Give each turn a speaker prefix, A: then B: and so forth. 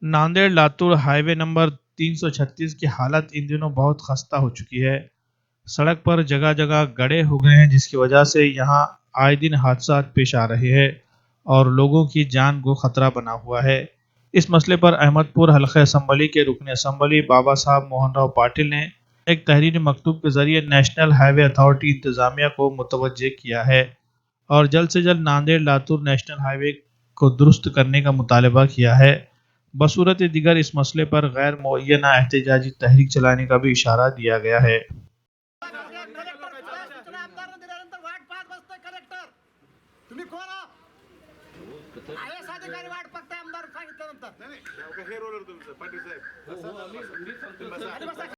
A: Nanded Latur highway number 336 की हालत इन दिनों बहुत खस्ता हो चुकी है। सड़क पर जगह जगह गड्ढे हो गए हैं, जिसकी वजह से यहाँ आए दिन हादसा पेश आ रहे हैं और लोगों की जान को खतरा बना हुआ है। इस मसले पर अहमदपुर हल्का असम्बली के रुकन असम्बली बाबा साहब मोहन राव पाटिल ने एक तहरीरी मकतूब के जरिए नेशनल हाईवे अथॉरिटी इंतजामिया को मुतवज्जे किया है और जल्द से जल्द नांदेड़ लातूर नेशनल हाईवे को दुरुस्त करने का मुतालबा किया है। बसूरत दिगर इस मसले पर गैर मुअय्यना एहतजाजी तहरीक चलाने का भी इशारा दिया गया है।
B: तुम्ही कोण आयएस अधिकारी वाट बघताय आमदार सांगितल्यानंतर हे रोलर तुमचं पाटील साहेब